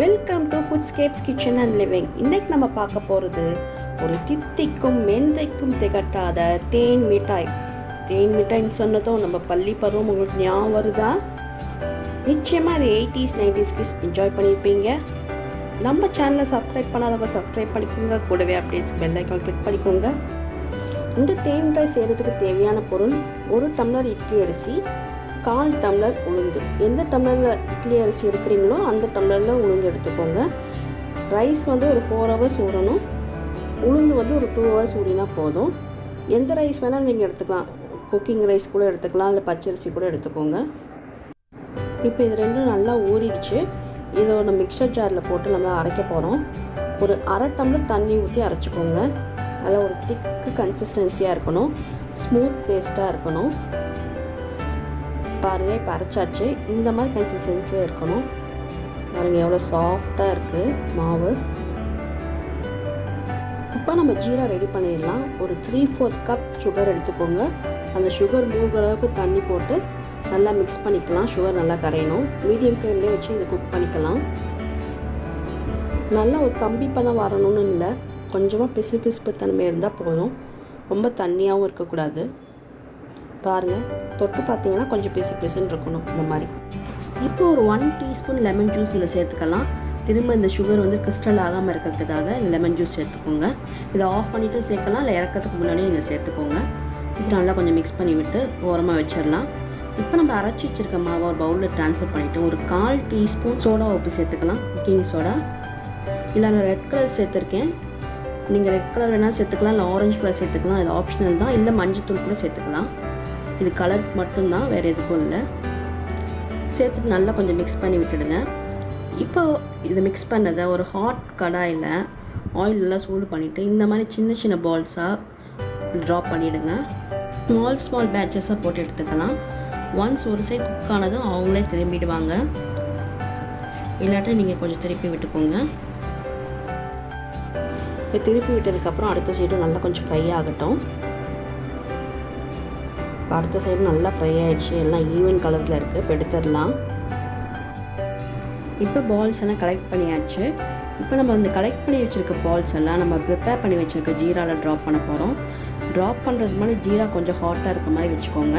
Welcome to Foodscapes kitchen and living. இன்றைக்கு நம்ம பார்க்க போகிறது ஒரு தித்திக்கும் மென்றைக்கும் திகட்டாத தேன் மிட்டாய். தேன் மிட்டாய்ன்னு சொன்னதும் நம்ம பள்ளி பருவம் உங்களுக்கு ஞாபகம் வருதா? நிச்சயமாக அது 80s 90s கிட்ஸ் என்ஜாய் பண்ணியிருப்பீங்க. நம்ம சேனலை சப்ஸ்கிரைப் பண்ணாதவங்க சப்ஸ்கிரைப் பண்ணிக்கோங்க. கூடவே அப்டேட்ஸ் பெல் ஐக்கான் கிளிக் பண்ணிக்கோங்க. இந்த தேன் மிட்டாய் செய்கிறதுக்கு தேவையான பொருள்: 1 டம்ளர் இட்லி அரிசி, 1/4 டம்ளர் உளுந்து. எந்த டம்ளரில் இட்லி அரிசி எடுக்கிறீங்களோ அந்த டம்ளரில் உளுந்து எடுத்துக்கோங்க. ரைஸ் ஒரு 4 ஹவர்ஸ் ஊறணும். உளுந்து ஒரு 2 ஹவர்ஸ் ஊறினா போதும். எந்த ரைஸ் வேணாலும் நீங்கள் எடுத்துக்கலாம். குக்கிங் ரைஸ் கூட எடுத்துக்கலாம், இல்லை பச்சரிசி கூட எடுத்துக்கோங்க. இப்போ இது ரெண்டும் நல்லா ஊறிடுச்சு. இதை ஒரு மிக்சர் ஜாரில் போட்டு நம்ம அரைக்க போகிறோம். ஒரு 1/2 டம்ளர் தண்ணி ஊற்றி அரைச்சிக்கோங்க. நல்லா ஒரு திக்கு கன்சிஸ்டன்சியாக இருக்கணும், ஸ்மூத் பேஸ்ட்டாக இருக்கணும். பாருங்கள், இப்போ அரைச்சாச்சு. இந்த மாதிரி கன்சிஸ்டன்சியில் இருக்கணும். பாருங்கள் எவ்வளோ சாஃப்டாக இருக்குது மாவு. இப்போ நம்ம ஜீரா ரெடி பண்ணிடலாம். ஒரு 3/4 கப் சுகர் எடுத்துக்கோங்க. அந்த சுகர் மூழ்கிற அளவுக்கு தண்ணி போட்டு நல்லா மிக்ஸ் பண்ணிக்கலாம். சுகர் நல்லா கரையணும். மீடியம் ஃப்ளேம்லேயே வச்சு இதை குக் பண்ணிக்கலாம். நல்லா ஒரு கம்பி பதம் வரணும்னு இல்லை, கொஞ்சமாக பிசு தன்மை இருந்தால் போதும். ரொம்ப தண்ணியாகவும் இருக்கக்கூடாது. பாருங்கள், தொட்டு பார்த்தீங்கன்னா கொஞ்சம் பிசுன்னு இருக்கணும் இந்த மாதிரி. இப்போ ஒரு 1 டீஸ்பூன் லெமன் ஜூஸ் இதில் சேர்த்துக்கலாம். திரும்ப இந்த சுகர் கிறிஸ்டல் ஆகாமல் இருக்கிறதுக்காக இந்த லெமன் ஜூஸ் சேர்த்துக்கோங்க. இதை ஆஃப் பண்ணிவிட்டு சேர்க்கலாம், இல்லை இறக்கிறதுக்கு முன்னாடி நீங்கள் சேர்த்துக்கோங்க. இது நல்லா கொஞ்சம் மிக்ஸ் பண்ணி விட்டு ஓரமாக வச்சிடலாம். இப்போ நம்ம அரைச்சி வச்சுருக்க மாவை ஒரு பவுலில் ட்ரான்ஸ்ஃபர் பண்ணிவிட்டு ஒரு 1/4 டீஸ்பூன் சோடா உப்பு சேர்த்துக்கலாம். Cooking soda. இல்லை நான் ரெட் கலர் சேர்த்துருக்கேன். நீங்கள் ரெட் கலர் வேணால் சேர்த்துக்கலாம், இல்லை ஆரஞ்சு கலர் சேர்த்துக்கலாம். இது ஆப்ஷனல் தான். இல்லை மஞ்சத்தூள் கூட சேர்த்துக்கலாம். இது கலருக்கு மட்டும்தான், வேறு எதுக்கும் இல்லை. சேர்த்துட்டு நல்லா கொஞ்சம் மிக்ஸ் பண்ணி விட்டுடுங்க. இப்போ இதை மிக்ஸ் பண்ணதை ஒரு ஹாட் கடாயில் ஆயிலெலாம் சூடு பண்ணிவிட்டு இந்த மாதிரி சின்ன பால்ஸாக ட்ராப் பண்ணிவிடுங்க. ஸ்மால் பேட்சஸாக போட்டு எடுத்துக்கலாம். ஒன்ஸ் ஒரு சைடு குக் ஆனதும் அவங்களே திரும்பிடுவாங்க. இல்லாட்டி நீங்கள் கொஞ்சம் திருப்பி விட்டுக்கோங்க. இப்போ திருப்பி விட்டதுக்கப்புறம் அடுத்த சைடும் நல்லா கொஞ்சம் ஃப்ரை ஆகட்டும். அடுத்த சைடு நல்லா ஃப்ரை ஆகிடுச்சு. எல்லாம் ஈவன் கலரில் இருக்குது. இப்போ எடுத்துடலாம். இப்போ பால்ஸ் எல்லாம் கலெக்ட் பண்ணியாச்சு. இப்போ நம்ம கலெக்ட் பண்ணி வச்சுருக்க பால்ஸ் எல்லாம் நம்ம ப்ரிப்பேர் பண்ணி வச்சுருக்க ஜீராவில் ட்ராப் பண்ண போகிறோம். ட்ராப் பண்ணுறதுக்கு முன்னாடி ஜீரா கொஞ்சம் ஹாட்டாக இருக்க மாதிரி வச்சுக்கோங்க.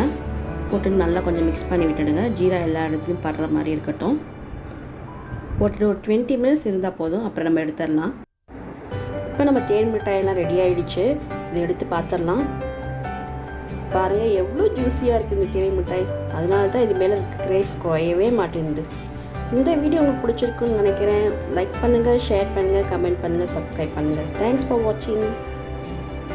போட்டு நல்லா கொஞ்சம் மிக்ஸ் பண்ணி விட்டுடுங்க. ஜீரா எல்லா இடத்துலையும் படுற மாதிரி இருக்கட்டும். போட்டுட்டு ஒரு 20 மினிட்ஸ் இருந்தால் போதும். அப்புறம் நம்ம எடுத்துடலாம். இப்போ நம்ம தேன் மிட்டாயெல்லாம் ரெடி ஆகிடுச்சு. இதை எடுத்து பார்த்துடலாம். பாருங்கள் எவ்வளோ ஜூஸியாக இருக்குது இந்த தேன் மிட்டாய். அதனால தான் இது மேலே கிரேஸ் குறையவே மாட்டேங்குது. இந்த வீடியோ உங்களுக்கு பிடிச்சிருக்குன்னு நினைக்கிறேன். லைக் பண்ணுங்கள், ஷேர் பண்ணுங்கள், கமெண்ட் பண்ணுங்கள், சப்ஸ்கிரைப் பண்ணுங்கள். தேங்க்ஸ் ஃபார் வாட்சிங்.